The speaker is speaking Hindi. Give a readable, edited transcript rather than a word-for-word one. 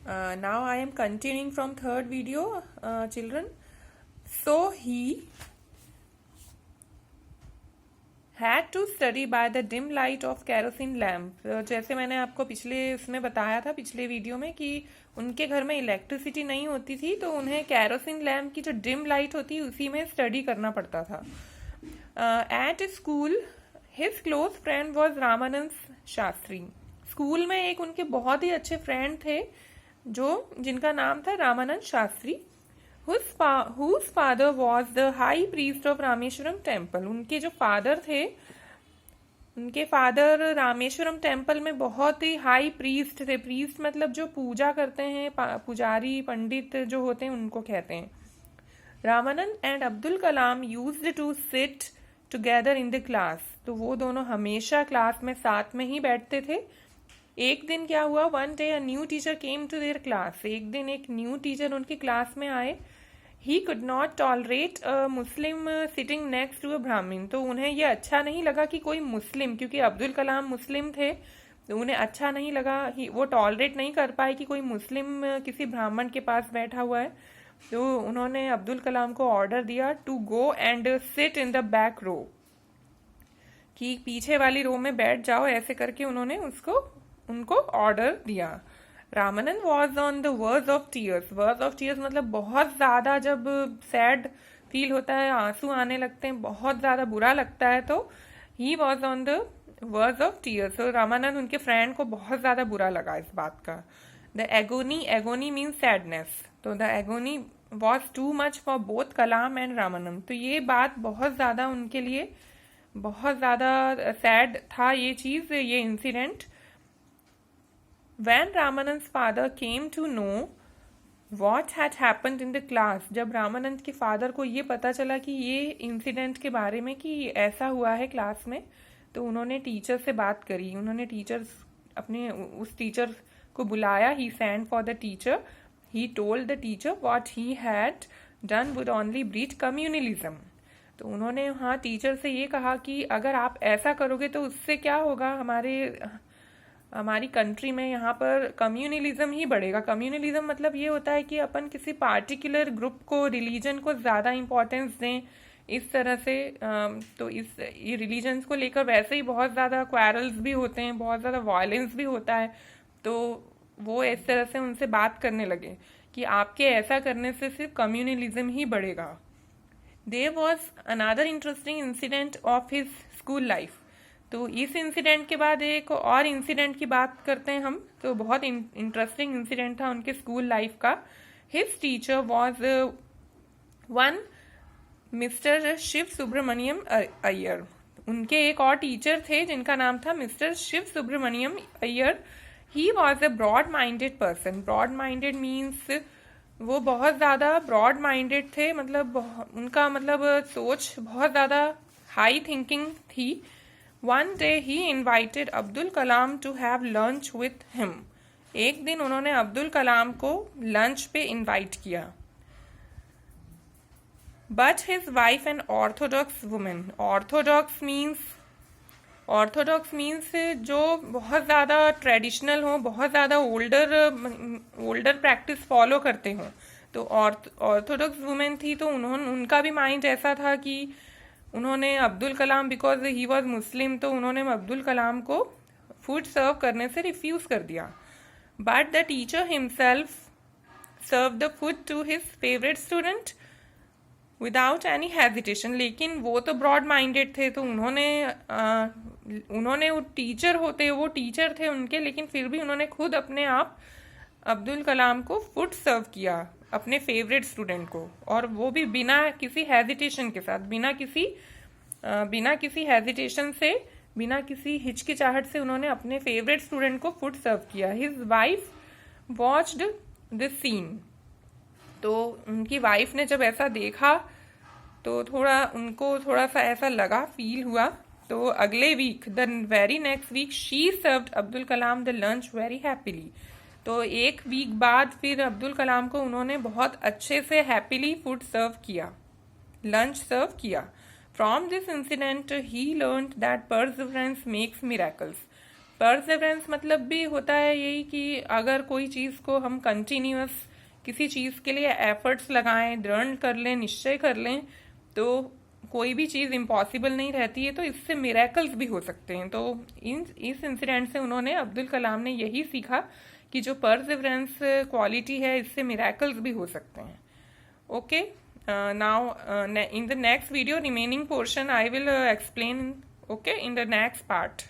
Now I am continuing from third video, children. So he had to study by the dim light of kerosene lamp. जैसे मैंने आपको पिछले इसमें बताया था, पिछले वीडियो में, कि उनके घर में इलेक्ट्रिसिटी नहीं होती थी, तो उन्हें कैरोसिन लैम्प की जो डिम लाइट होती है उसी में स्टडी करना पड़ता था. At school his close friend was Ramanand Shastri. School में एक उनके बहुत ही अच्छे फ्रेंड थे जिनका नाम था Ramanand Shastri. whose father was the high priest of Rameswaram temple. उनके जो फादर थे, उनके फादर रामेश्वरम टेम्पल में बहुत ही हाई प्रीस्ट थे. प्रीस्ट मतलब जो पूजा करते हैं, पुजारी पंडित जो होते हैं उनको कहते हैं. Ramanand and Abdul Kalam used to sit together in the class. तो वो दोनों हमेशा क्लास में साथ में ही बैठते थे. एक दिन क्या हुआ, one day a new teacher came to their class. एक दिन एक न्यू टीचर उनकी क्लास में आए. He could not tolerate a Muslim sitting next to a Brahmin. तो उन्हें यह अच्छा नहीं लगा कि कोई मुस्लिम, क्योंकि अब्दुल कलाम मुस्लिम थे, तो उन्हें अच्छा नहीं लगा, वो टॉलरेट नहीं कर पाए कि कोई मुस्लिम किसी ब्राह्मण के पास बैठा हुआ है. तो उन्होंने अब्दुल कलाम को ऑर्डर दिया to go and sit in the back row, कि पीछे वाली रो में बैठ जाओ. ऐसे करके उन्होंने उनको ऑर्डर दिया. Ramanand was on the verge of tears. Verge of tears मतलब बहुत ज्यादा जब सैड फील होता है, आंसू आने लगते हैं, बहुत ज्यादा बुरा लगता है, तो he was on the verge of tears. तो रामानंद उनके फ्रेंड को बहुत ज्यादा बुरा लगा इस बात का. The agony means sadness. तो the agony was too much for both Kalam and Ramanand. तो ये बात बहुत ज्यादा उनके लिए बहुत ज्यादा सैड था, ये चीज, ये incident. When Ramanand's father came to know what had happened in the class, जब रामानंद के फादर को ये पता चला कि ये इंसिडेंट के बारे में, कि ऐसा हुआ है क्लास में, तो उन्होंने टीचर से बात करी. उन्होंने अपने उस टीचर को बुलाया. He send for the teacher. He told the teacher what he had done would only breed communalism. तो उन्होंने वहाँ टीचर से ये कहा कि अगर आप ऐसा करोगे तो उससे क्या होगा, हमारी कंट्री में यहाँ पर कम्युनलिज्म ही बढ़ेगा. कम्युनलिज्म मतलब ये होता है कि अपन किसी पार्टिकुलर ग्रुप को, रिलीजन को ज़्यादा इम्पोर्टेंस दें, इस तरह से. तो ये रिलीजन्स को लेकर वैसे ही बहुत ज़्यादा क्वारल्स भी होते हैं, बहुत ज़्यादा वायलेंस भी होता है. तो वो इस तरह से उनसे बात करने लगे कि आपके ऐसा करने से सिर्फ कम्युनलिज्म ही बढ़ेगा. There was another interesting incident of his school life. तो इस इंसिडेंट के बाद एक और इंसिडेंट की बात करते हैं हम. तो बहुत इंटरेस्टिंग इंसिडेंट था उनके स्कूल लाइफ का. His teacher was one mister Shiva Subramaniam Iyer. उनके एक और टीचर थे जिनका नाम था mister Shiva Subramaniam Iyer. He was a broad minded person. Broad minded means वो बहुत ज़्यादा ब्रॉड माइंडेड थे, मतलब उनका मतलब सोच बहुत ज़्यादा हाई थिंकिंग थी. One day he invited Abdul Kalam to have lunch with him. एक दिन उन्होंने अब्दुल कलाम को लंच पे इनवाइट किया. But his wife an orthodox woman. Orthodox means जो बहुत ज़्यादा ट्रेडिशनल हो, बहुत ज़्यादा ओल्डर प्रैक्टिस फॉलो करते हो. तो ऑर्थोडॉक्स वुमेन थी, तो उनका भी माइंड ऐसा था कि उन्होंने Abdul Kalam, because he was मुस्लिम, तो उन्होंने अब्दुल कलाम को फूड सर्व करने से रिफ्यूज कर दिया. But the teacher himself serve the food to his favourite student without any hesitation. लेकिन वो तो ब्रॉड माइंडेड थे, तो उन्होंने वो टीचर थे उनके, लेकिन फिर भी उन्होंने खुद अपने आप अब्दुल कलाम को फूड सर्व किया, अपने फेवरेट स्टूडेंट को, और वो भी बिना किसी हेजिटेशन के साथ, बिना किसी हेजिटेशन से, बिना किसी हिचकिचाहट से उन्होंने अपने फेवरेट स्टूडेंट को फूड सर्व किया. His wife watched this scene. तो उनकी वाइफ ने जब ऐसा देखा तो उनको थोड़ा सा ऐसा लगा, फील हुआ. तो अगले week, the very next week, she served Abdul Kalam the lunch very happily. तो एक वीक बाद फिर अब्दुल कलाम को उन्होंने बहुत अच्छे से हैप्पीली फूड सर्व किया, लंच सर्व किया. From this incident he learned that perseverance makes miracles. Perseverance मतलब भी होता है यही कि अगर कोई चीज़ को हम कंटिन्यूअस किसी चीज़ के लिए एफर्ट्स लगाएं, दृढ़ कर लें, निश्चय कर लें, तो कोई भी चीज़ इम्पॉसिबल नहीं रहती है, तो इससे मिरेकल्स भी हो सकते हैं। तो इस इंसिडेंट से उन्होंने, अब्दुल कलाम ने यही सीखा कि जो परसेवरेंस क्वालिटी है, इससे मिरेकल्स भी हो सकते हैं। Okay, now in the next video remaining portion I will explain, okay, in the next part.